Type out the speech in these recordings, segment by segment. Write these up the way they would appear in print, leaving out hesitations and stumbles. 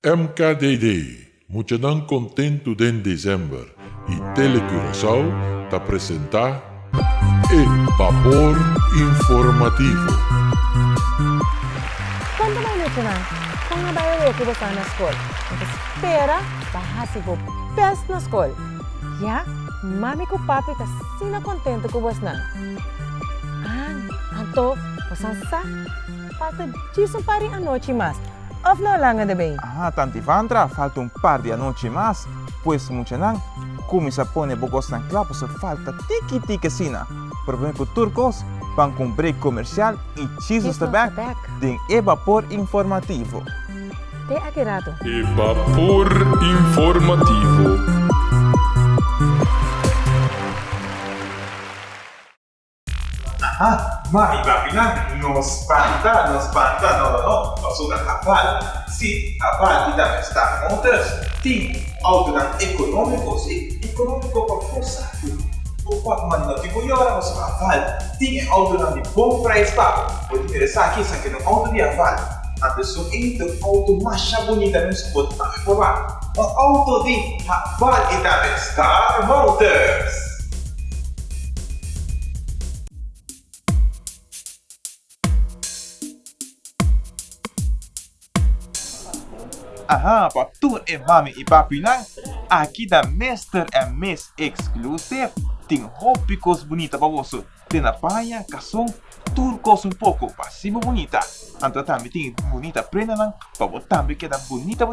MKDD, Muchanang contento den dezember e Telecuraçao te apresenta El Vapor Informativo. Quando may nito na, kung nabayaw ko ba sa school, espera, bahasi ko best na school. Ya, mami ko papi ta sina contento ko bas na. Anto, pasan sa, falta disso pari anoche mas. Of no lang de bem. Tanti Vandra, falta un par de anoche más, pues muchanan, como se pone bogos tan claro, se falta tiki sina. Problema con turcos, van con break comercial y chismes de back, de Evapor Informativo. Te akirato. Vapor Informativo. Mami, papi, no espanta, no, sudah hafal, si hafal kita Star Motors, ting auto dan ekonomiko per força. Opat man na tipo yora mas hafal, ting auto dan di bom price pa, pode interessar aqui sa que no auto di hafal. A pessoa entra auto mais bonita no spot na forma. O auto di hafal kita Star Motors. Para tu e mami e papi lang, aqui da Mr. and Miss Exclusive, tem roupas bonitas para você. Tem na praia, cação, turcos pouco, passivo bonita. Então também tem bonita prenda lang, para você também queda bonita,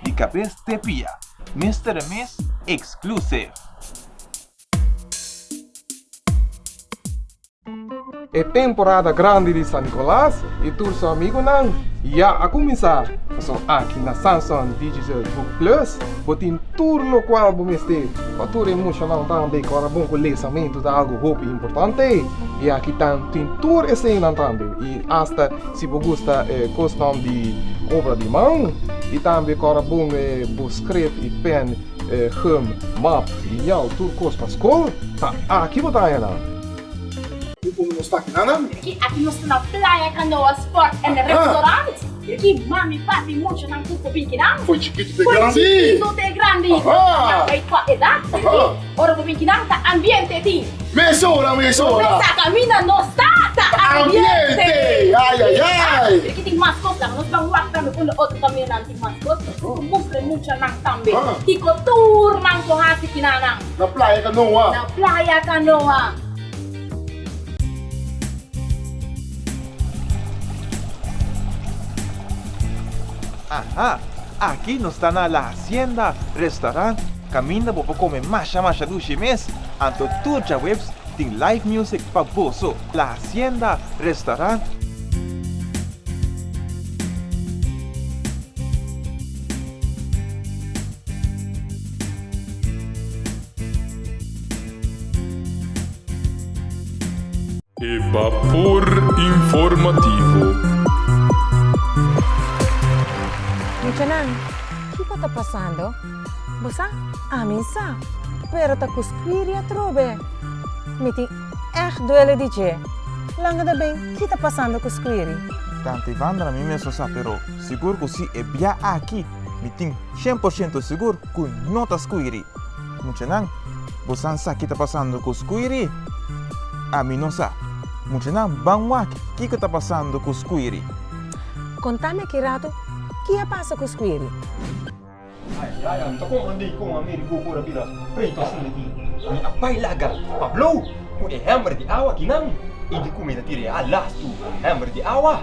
de cabeça de pia. Mr. and Miss Exclusive. É temporada grande de São Nicolás e tu seu amigo não. E a começar, são aqui na Samsung Digital Book Plus, botem tudo no qual vamos ter. Para tudo emocional também, para bom conhecimento de algo muito importante. E aqui tem tudo esse também. E hasta se você gosta questão de obra de mão, e também para bom escrever e pen, map e tudo coisa para a escola, aqui você não. Aqui nós estamos na Praia Canoa Sport and Restaurant. Aqui mami, papi, muito não tudo bem que não. Foi chiquito de grande. Foi chiquito de grande. Aí tua idade. Ora bem que não tá ambiente ti. Mesura. Essa caminha não está ambiente. Ai. Aqui tem mais coisas, nós vamos lá também quando outro caminho não tem mais coisas. Mostra muito não também. Tico tour não corrase que não. Na Praia Canoa. Na Praia Canoa. Aqui nós está na La Hacienda Restaurant, caminha para comer macha duche mês, anto tudo webs tem live music para bolso. La Hacienda Restaurant. Vapor Informativo. Muchanan, o que está passando? Você, sa, pero tá cusquiri a trobe. Me tem duele de je. Langa da bem, o que está passando com cusquiri? Tante Vandra, mi mesmo sa, pero seguro que se é bia aqui, me tem 100% seguro que não está squiri. Muchanan, você sabe o que está passando com squiri? A mim não sabe. Muchanan, bangwak, o que está passando com squiri? Contame aqui rato, o que passa com squiri? Ay, kung hindi ko Ameriko ko na bilas, preto sa niti. Ni apay laga, Pablo, kung hammer di awa kinang, hindi ko may natiri alas tu, hammer di awa.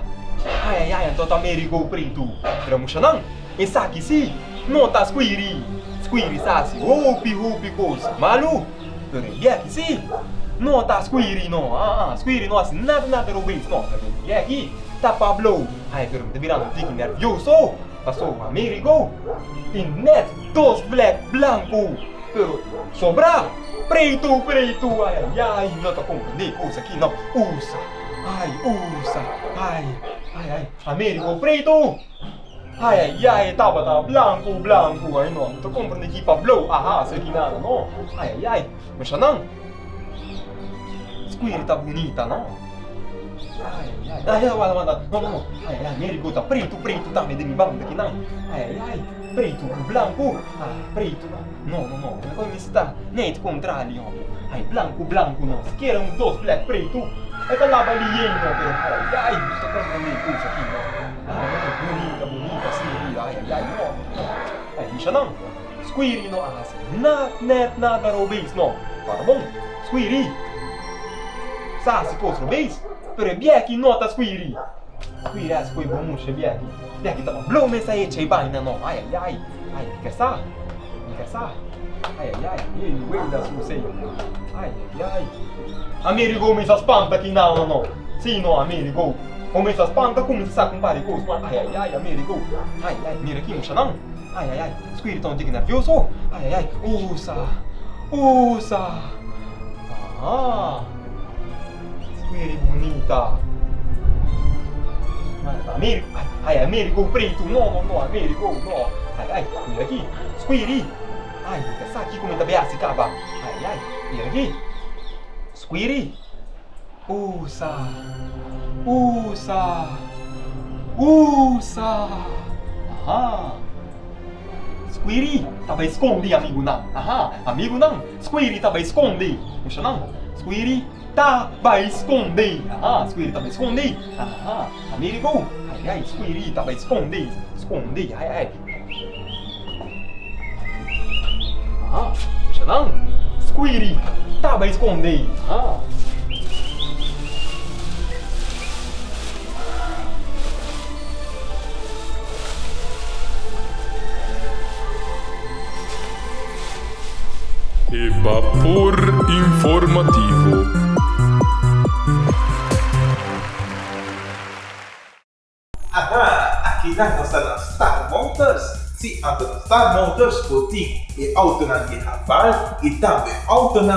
Ay, tot Ameriko preto. Pero mo siya nang, insaki si, nota squiri sasi, hopi kos, malu. Pero yaki si, nota squiri no, squiri no as nada rubins no. Yaki, ta Pablo, ay pero me virando tiki nervioso. Passou Amerigo, tem net dos black blanco, pero sobra preto, ai, não tá compreendendo coisa aqui não, usa, Amerigo preto, ai, tá blanco, ai não, tô compreendendo aqui Pablo, isso aqui nada não, mas não, escolha tá bonita não, Ai, wala. No. Ai, Amerigo tá preto também de mi bang daqui não. Ai, preto, blanco. Preto. No. Como está? Nem te contrário. Ai, blanco, não. Se quer dos black preto. É que lá vai liendo, pero ai, estou com meio coisa aqui, não. Bonita, sim. Ai, no. Ai, bicha não. Squiri no as. Nada robês, não. Para bom. Squiri. Sa se fosse robês. Pero biaki nota squiri. Squiri as foi bom mucha biaki. Biaki tá blow me sai chei baina no. Ai, quer sa? Ai, ele guarda su sei. Ai. Amerigo me spanta aqui não. Sim, no Amerigo. Come spanta come sa compare cos. Ai, Amerigo. Ai, mira aqui, mucha não. Ai, squiri tão digna nervioso. Ai, usa. Squiri bonita. Amerigo preto. No, Amerigo, no. Ai, mira aqui. Squiri. Ai, essa aqui como tá bem assim, caba. Ai, mira aqui. Squiri. Usa. Squiri, tava esconde, amigo não. Amigo não. Squiri tava esconde. Puxa não. Squiri tava esconde. Squiri tava esconde. Amigo. Ai, Squiri tava esconde. Ai. Puxa não. Squiri tava esconde. Vapor informativo. Aqui na nossa Star Motors. Sim, a Star Motors puting e auto de Raval e também auto de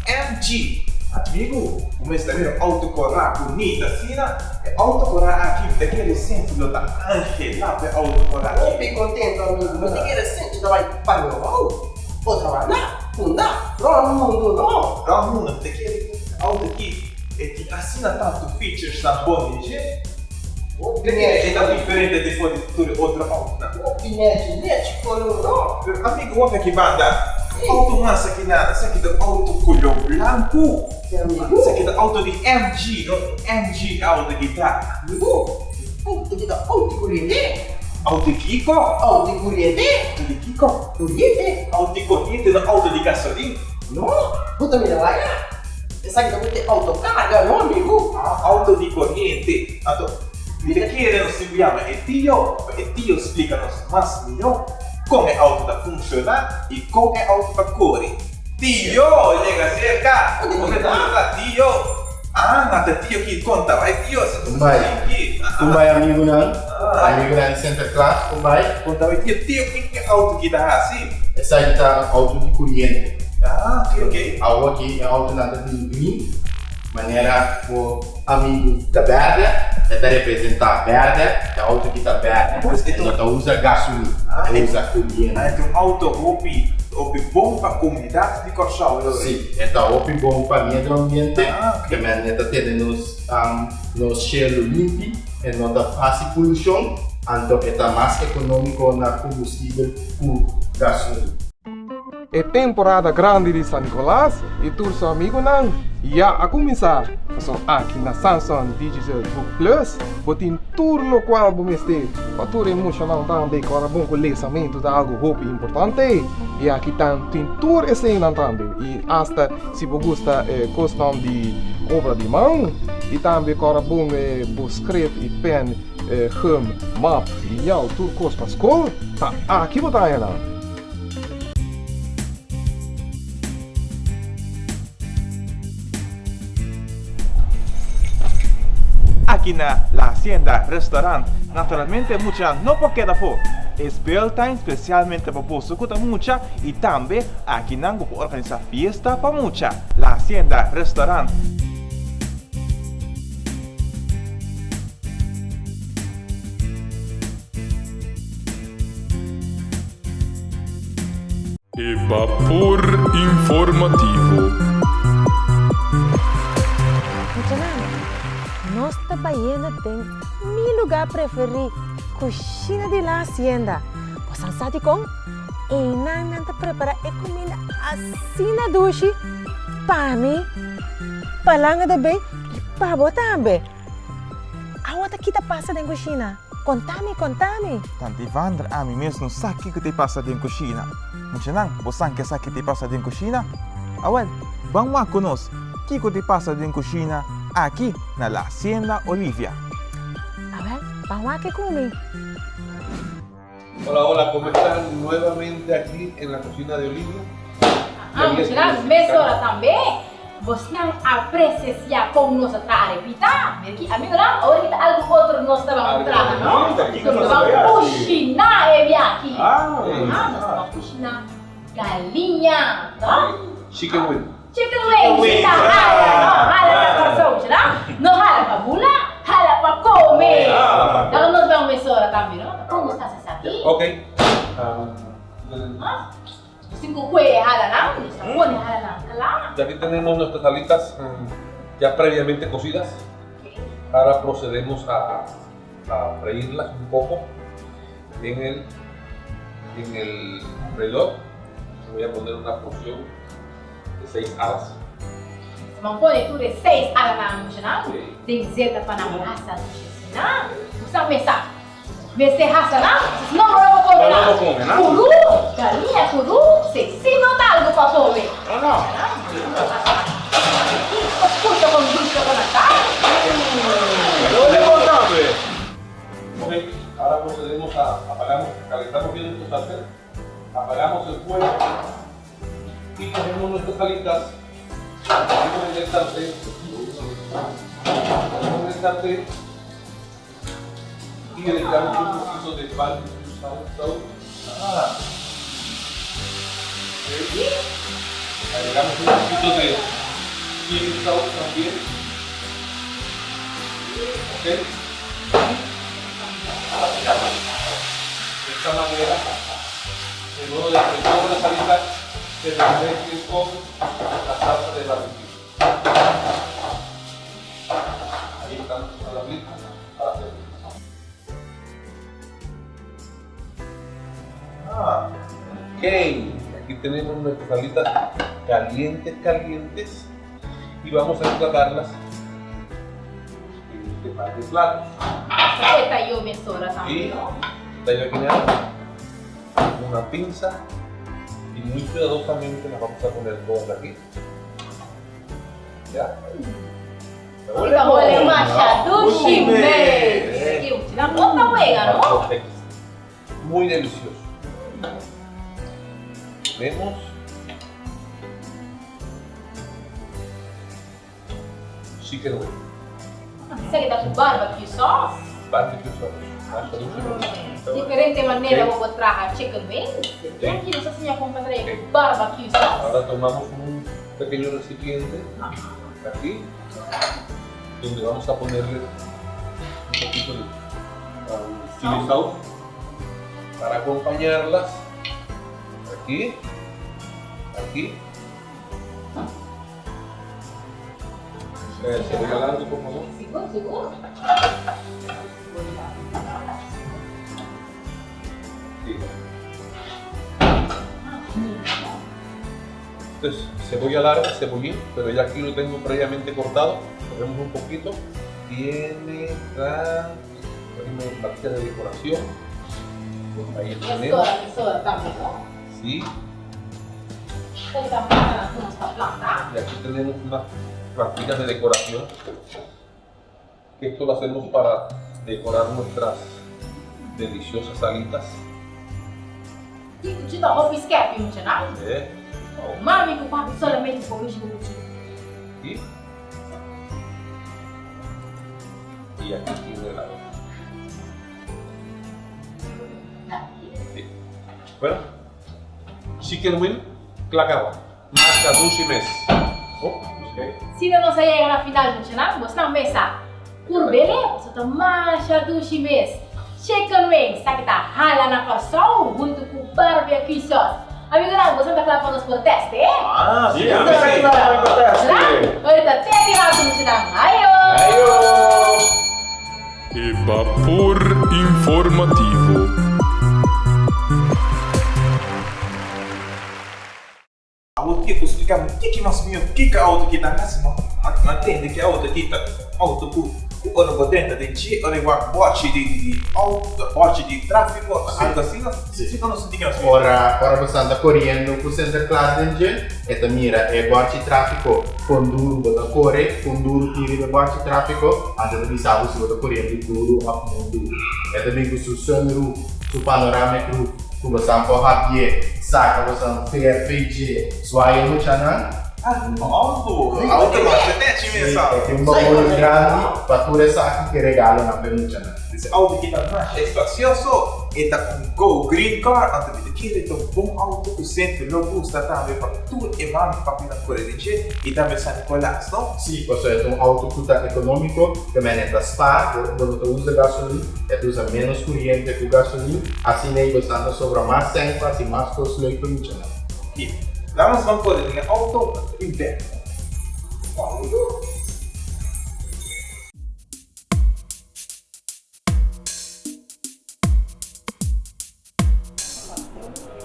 MG. Amigo, como está vendo autocorá bonita assim, é autocorá aqui daquele centro da Angela, é autocorá Eu aqui. fiquei contente, amigo, mas daquele centro vai para o meu ou trabalhar? Não dá, não. Ramona, daquele auto aqui, que assina tanto features na Bonnie, é tão diferente de outro auto. Opinete, colorou. Amigo, olha que banda. Auto massa aqui nada, isso aqui do auto color branco. Isso aqui do auto de MG, MG auto de guitarra. Amigo, auto corrente. Auto Kiko? Auto corrente. Auto de Kiko? Corrente. Auto de corrente não auto de gasolina? Não, puta me lá. Essa aqui também tem autocarga, não, amigo? Auto de corrente. Então, me querem se chama Tio explica-nos mais melhor como é auto da funcionar e como é auto da correr. Tio, chega cerca. Como é da Tio? Nada Tio que conta, vai Tio. Kumbay amigo nan Center Class, kumbay. Conta vai Tio, que é auto que dá assim? Essa aí tá auto de corrente. Ok. Algo aqui é auto nada de mim. Maneira o amigo da verde, é representar verde, é auto que tá verde. Então usa gasolina, usa corrente. Então auto hopi bom para a comunidade de Corsal. Sim, então hopi bom para meio ambiente. Também está tendo nos cheiro limpo, e não dá fácil poluição. Então é mais econômico na combustível por gasolina. É temporada grande de São Nicolás e tu seu amigo não. E a começar, são aqui na Samsung Digital Book Plus, botem tudo no qual vamos ter. Para tudo emocional também, para bom conhecimento de algo muito importante. E aqui tem tudo esse também. E hasta se você gosta questão de obra de mão, e também para bom escrever e pen, hum, map, e tudo coisa para escola, tá aqui botar aí. Aqui na La Hacienda Restaurant, naturalmente mucha não pode dar fora. Espelta especialmente para você que mucha e também aqui não vou organizar fiesta para mucha. La Hacienda Restaurant. Vapor informativo. Muchanan, nós Baiana tem mi lugar preferido, cozinha de la hacienda. Bosan sati kong, inang nanta prepara e comida assim na dushi, pani, palanga de bem, e pabo tambe. Awata kita passa dentro cozinha. Contame. Tanti Vandra, a mim mesmo não sabe o que te passa dentro da cozinha. Não não, você não sabe o que te passa dentro da cozinha? Well, vamos lá conosco. O que te passa dentro da cozinha aqui na La Hacienda Olivia? Vamos a que come. Hola, ¿cómo están? Nuevamente aquí en la cocina de Olivia. Mocinang, mesora também. Você não aprecia como nós trabalhamos, Pita? Aqui, amigo lá, agora kita algo outro nós estamos trabalhando, não? Nós vamos cozinhar aqui. Nós vamos cozinhar galinha, tá? Chicken wing. Chicken wings, kita hala para pessoas, não? Não hala para bula, hala para comer. Então nós vamos mesora também, não? Como está se aqui? Ok. Cinco kue hala lang, isa po ni hala lang kala. Ya aquí tenemos nuestras alitas ya previamente cocidas. Ahora procedemos a freírlas un poco en el freidor. Voy a poner una porción de 6 alas. Mampone tu de 6 ala lang mo siya na. Tingzeta pa ng hasa mo siya na. Usang mesa. Mese hasa na. No mo ko na. Kuru, galinha kuru, sino talgo pa come. No. Escucha con gusto con acá. Ok, ahora procedemos calentamos bien nuestro sartén, apagamos el fuego y ponemos nuestras alitas en el sartén y le echamos un poquito de barbecue sauce. Agregamos un poquito de chili sauce también. Ok. De esta manera, de nuevo de las alitas se mezclen con la salsa de barbecue. Ahí están las alitas para hacer. Ok, aquí tenemos nuestras alitas calientes y vamos a emplatarlas en este par de platos. Esta yo mesora también, ¿no? Una pinza y muy cuidadosamente las vamos a poner todas aquí. ¿Ya? Kita boleh masyado shime. Kita nota huega, ¿no? Muy delicioso. Tenemos chicken wing. Bisa kita com barbecue sauce. Barbecue sauce. Diferente manera vou botar chicken wings. Y aquí nos enseña cómo hacer barbecue sauce. Ahora tomamos un pequeño recipiente aquí donde vamos a ponerle un poquito de chili sauce para acompañarlas. Aquí. Cebolla larga, por favor. Seguro. Sí. Entonces, cebolla larga, cebollín, pero ya aquí lo tengo previamente cortado. Cogemos un poquito. Tiene patita de decoración. Ahí tenemos. Mesora también, ¿no? Sí. Kita makan nuestra planta. Y aquí tenemos unas plantitas de decoración. Esto lo hacemos para decorar nuestras deliciosas alitas. Kita hobi scapi mo siya na. Mami ko papi solamente por isso no Y aquí tiene la otra. Sí. Bueno, chicken wing, clacaba, masyado shimes. Okay. Sino não saya na final mo siya na, bos na mesa. Kurbele, sa ta masyado shimes. Chicken wings, sa kita hala na kasau, junto com barbecue sauce. Amigo lang, você tá falando nos protestos, eh? Sí, Kita lagi protest. Ahorita, te rato mo siya na. Ayo! Evapor informativo. Auto que explicar o que nós vimos, o que a auto que está assim, não entende que a auto aqui está auto que quando você dentro de ti, olha igual bote de auto, bote de tráfego, algo assim, não se diga assim. Ora você anda correndo por center class dentro, eta mira é bote de tráfego, conduro bota corre, conduro tira de bote de tráfego, anda de sabe se bota correndo duro a mundo. Eta bem que o sunroof, o panorâmico, o você pode saca você fair feijão, suai no channel. Auto lanchonete mensal. Tem um bagulho grande para tu essa que regalo na penucha. Esse auto que está mais espacioso, está com Go Green Car, então ele quer um bom auto que sempre robusta também para tudo e mais para vir na corrente e também San Nicolás, não? Sim, você é um auto que econômico, também é da Spa, quando tu usa gasolina, tu usa menos corrente que gasolina, assim aí você anda sobre mais tempo, assim mais custo de penucha. Vamos por el auto interno.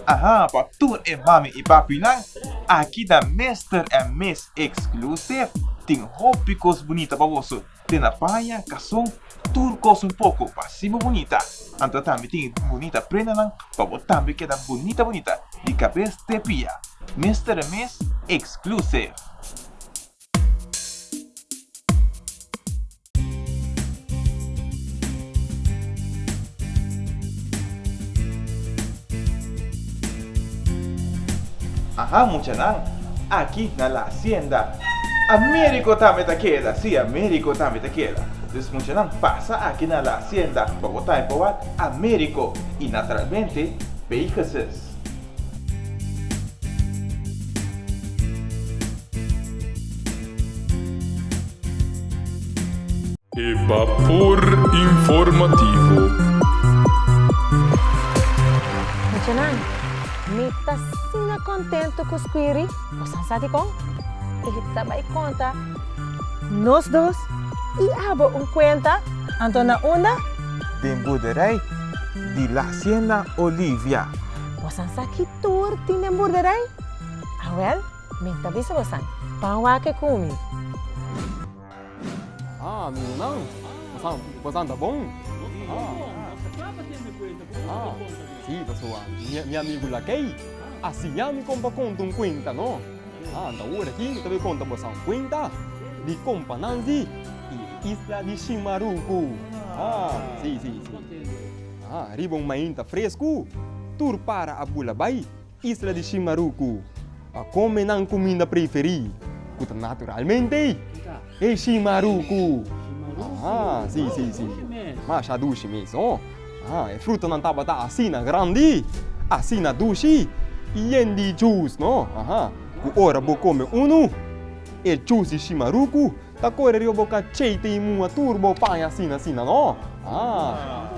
Aha, para tudo é mami e papi lang. Aqui da Mr. and Miss Exclusive tem roupas bonitas para você. Tem na praia, cação, tudo coisa um pouco passiva bonita. Então também tem bonita prenda lang, para você também queda bonita de cabeça de pia. Mr. and Miss Exclusive. Ajá, muchanan, aquí na la hacienda. Américo también te queda, sí, Américo también te queda. Entonces, muchanan, pasa aquí na la hacienda, Bogotá y probar Américo y naturalmente Pegasus. Evapor informativo. Muchanan, me tá sina contento com os query, você sabe como? E também conta, nós dois, e abo conta, Antona una, De boerderij de la hacienda Olivia. você sabe que tour tem burderai? Ah, well, me tá bisa você, pawa que come. Ah, não? Você anda bom? Sim, pessoal. Meu amigo Lakei, assim me compra conta conta, não? Anda hoje aqui, também conta você conta de Compananzi e Isla de Shimaruku. Sim. Ribong mainta fresco, tour para a Bulabay, Isla de Shimaruku. Come ng comida preferida, naturalmente. É Shimaruku. Sim. Mas a dushi mesmo. É fruta ng tabata asina grande, asina dushi, yendi juice, no? Ora bo come uno, e juice Shimaruku, ta corre rio boca cheite e mua turbo panha asina, no?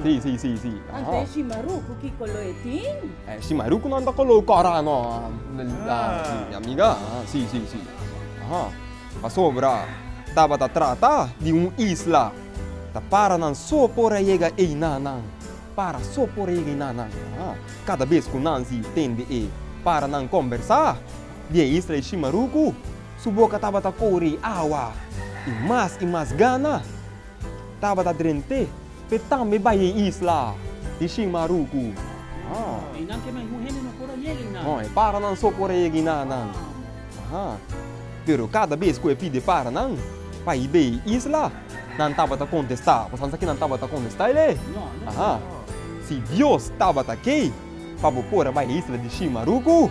Sim. Ante Shimaruku que coloetin? Shimaruku não anda colocar, no? Minha amiga, sim. A sobra, tabata trata de isla. Ta para ng soporayega e nanang. Para soporayega e nanang. Cada vez que Nancy tende para ng conversar, de isla de Shimaruku, suboka tabata kori awa. E mais gana. Tabata drente, petame baye isla de Shimaruku. Inang que mais morrendo no corayega na. No, para ng soporayega e nanang. Pero cada vez que eu pide para não, para ir isla, não estava a contestar. Você aqui não estava a contestar ele? Não. Se Deus estava aqui, para pôr a isla de Shimaruku,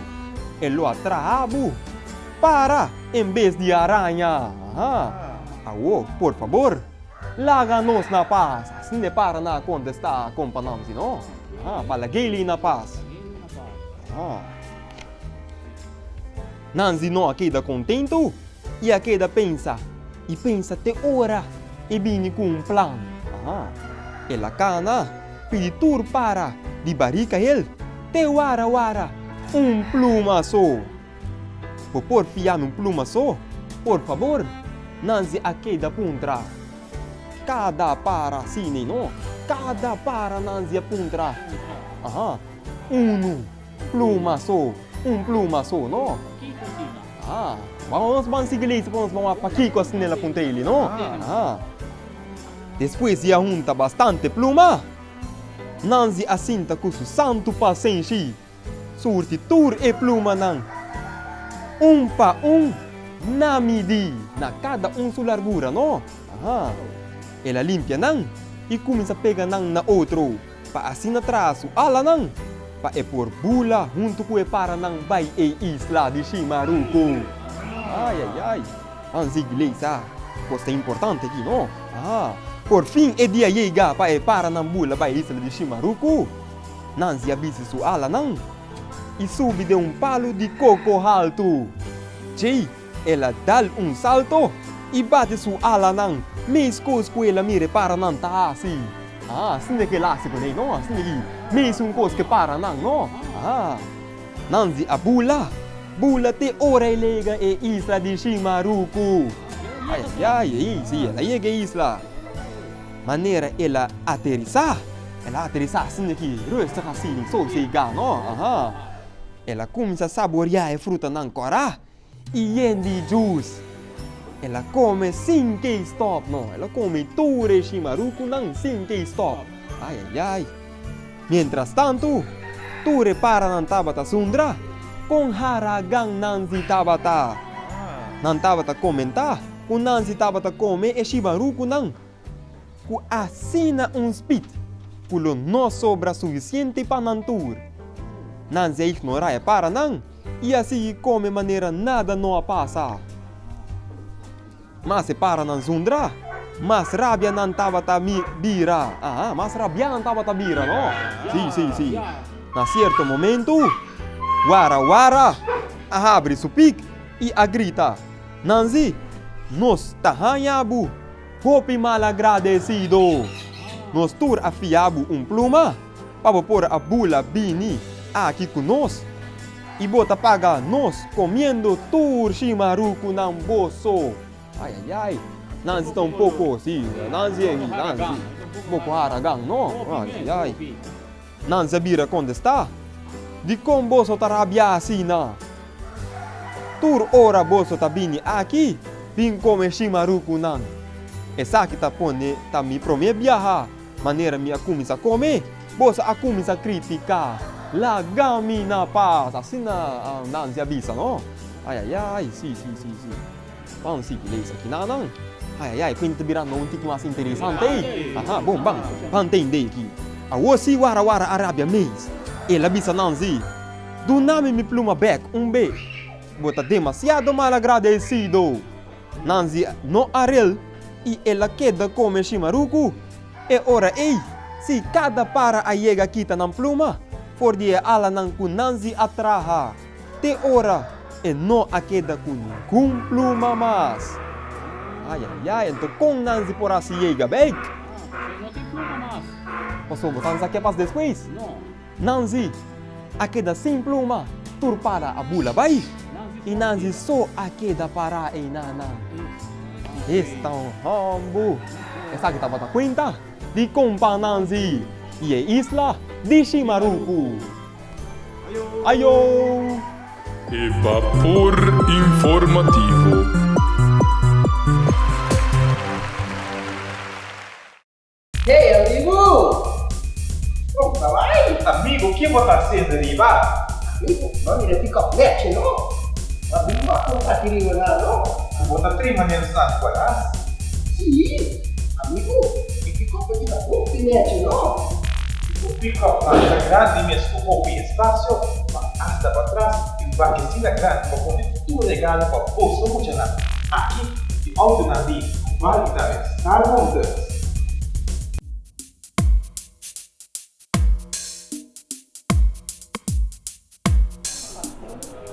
ele lo atrabo para em vez de aranha. Por favor, larga-nos na paz. Assim de para não contestar com panamzi, não? Para ele na paz. Nanzi não queda contento e a queda pensa até hora e vini com um plano. Ela cana pedi tur para de barica ele te wara pluma só. Por fiar pluma só, por favor, Nanzi a queda puntra. cada para sini, no? Cada para nanzi apuntra. Aha. Pluma so, pluma so, no? Vamos seguir vamos pakikos nila punteli, no? Después de junta bastante pluma, nanzi asinta com su santo paciente, surti tur e pluma nang pa namidi na cada su largura, no? Ela limpia nang e começa a pegar nang na outro, pa assim atrás o ala nang, pa e por bula junto com e para nang bay e isla de Shimaruku. Ai, anzi iglesia, coisa importante aqui, no? Por fim, é dia chega pa e para nang bula bay isla de Shimaruku. Nanzi abise su ala nang e sube de palo de coco alto. Jay, ela dá salto e bate su ala nang mescos com ela mire para nang taasi. Sinde que lá se pode, no? Sinde que mesmo cos que para nang, no? Nanzi a bula te ora lega e isla de Shimaruku. Ai, sim, ela chega isla. Maneira ela aterrissar sinde que resta assim, só se no? Ela começa a saborear a fruta nang cora e yendi juice. Ela come sem que stop, no? Ela come ture Shimaruku nang sem que stop. Ai. Mientras tanto, ture para nang Tabata Sundra com haragang nanzi Tabata. Nang Tabata comenta, kung nanzi Tabata come e Shimaruku nang ku assina spit, kulo não sobra suficiente para nantur. Nanzi ignorar e para nang, e assim come maneira nada não passa. Mas se para nang Sundra, mas rabia nang Tabata bira. Mas rabia nang Tabata bira, no? Sim. Na certo momento, Wara abre su pic e a grita: Nanzi, nos tahanyabu, hopi mal agradecido. Nos tur afiabu pluma, para pôr a bula bini aqui conosco. E bota paga nós comendo tur Shimaruku nang boso. Ai. Nanzi tá pouco, sim. Nanzi. Pouco haragang, no? Ai. Nanzi bira onde está? De como boso tarabia asina. Tur ora boso tabini aqui, bin come Shimaruku nang. Essa que tá pone, tá me prome viajar. Maneira me começa a comer, boso a começa a criticar. Lagami na paz, assim na nanzi avisa, no? Ai, sim. Vamos seguir isso aqui, não? Ai, quando te virar não tem mais interessante. Bom, vamos entender aqui. A você wara Arábia mês. Ela avisa nanzi, do nome me pluma back B. Bota demasiado mal agradecido. Nanzi no arel e ela queda come Shimaruku. E ora se cada para a chega kita ng pluma, for dia ala nang kun Nanzi atraha. Te ora e no a queda kun pluma mas. Ai, então com Nanzi por assim chega back. Não tem pluma mais. Posso botar aqui pas depois? Não. Nanzi a queda sem pluma, tur para a bula vai. E Nanzi só a queda para a nana. Estão hambu. Essa que estava conta de compa Nanzi e a isla de Shimaruku. Ayo! Evapor informativo. Hey, amigo! Como vai? Amigo, o que você está sendo arriba? Amigo, mami, ele fica net, não? Amigo, não está tirando nada, não? Você está treinando na escola? Sim, amigo, e ficou com a roupa net, não? O pick-up está grande mesmo, com espaço, mas hasta para trás, e vai que se grande para poder tudo legal para o posto funcionar. Aqui, de alto na linha, vale da Star Wars.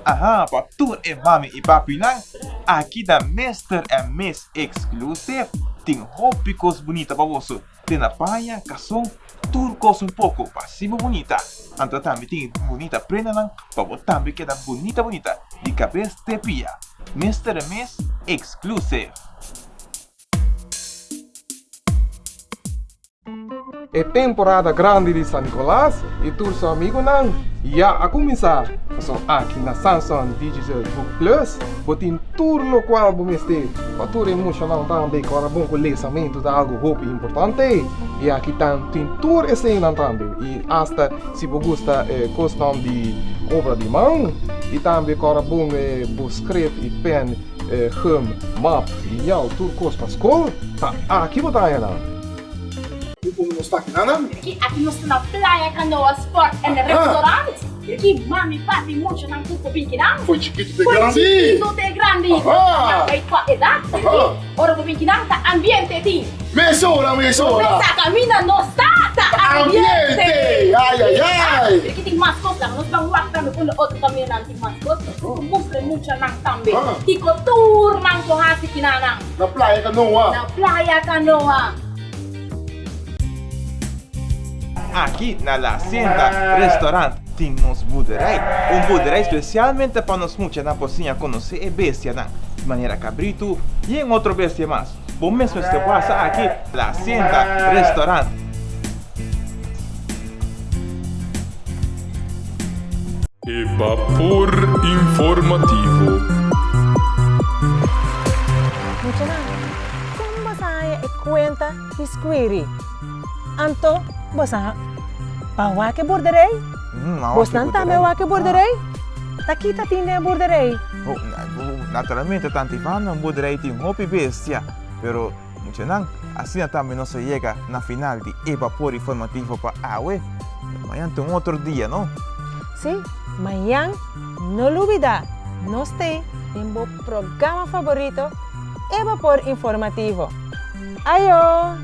Para tu e mami e papi nang, aqui da Mr. and Miss Exclusive, tem roupas bonitas para você. Tem a paia, cação, tudo coisa pouco, passivo bonita. Então também tem bonita prenda nang, para você também queda bonita, de cabeça de pia. Mr. and Miss Exclusive. é temporada grande de San Nicolás e tour seu amigo não. Já a começar. So, aqui na Samsung Digital Book Plus, botin tudo no qual vamos ter. O tour emocional também, que é bom com o lançamento de algo roupa importante. E aqui tem tour cena também. E hasta se você gosta costume de obra de mão. E também que é bom escrever e pen, map e tudo coisa para a escola. Aqui você está aí. Aqui nós estamos na praia, canoa, sport e restaurante. Aqui mami, papi, mucho nang tuko pinkinang. Foi chiquito de Foi grande. chiquito de grande. Ay, pa edad. Ora pinkinang ta ambiente ti. Mesora. Sa camina no está ta ambiente. Ay. Aqui tem mascot lang, nós vamos walk também com outro caminho nang tem mascot. Mostra mucho nang também. Tiko tour nang kohasi kinanang. Na praia canoa. Na praia canoa. Aqui na La Hacienda Restaurante tem uns boerderij. Boerderij especialmente para nós muitos na cozinha conhecer bestia de maneira cabrito e em outro bestia mais. Bom mesmo se passa aqui La Hacienda Restaurante. Evapor informativo. Muchanan, como saya cuenta Squiri? Anto, bosa bawa ke borderei? Bos nan também bawa ke borderei? Takita tinha borderei. Naturalmente tanti fan un boerderij tem hopi bestia, pero mucho não, assim também não se chega na final de Evapor informativo para Aue. Amanhã tem outro dia, não? Sim, amanhã não olvida, nós temos o programa favorito Evapor informativo. Ayo!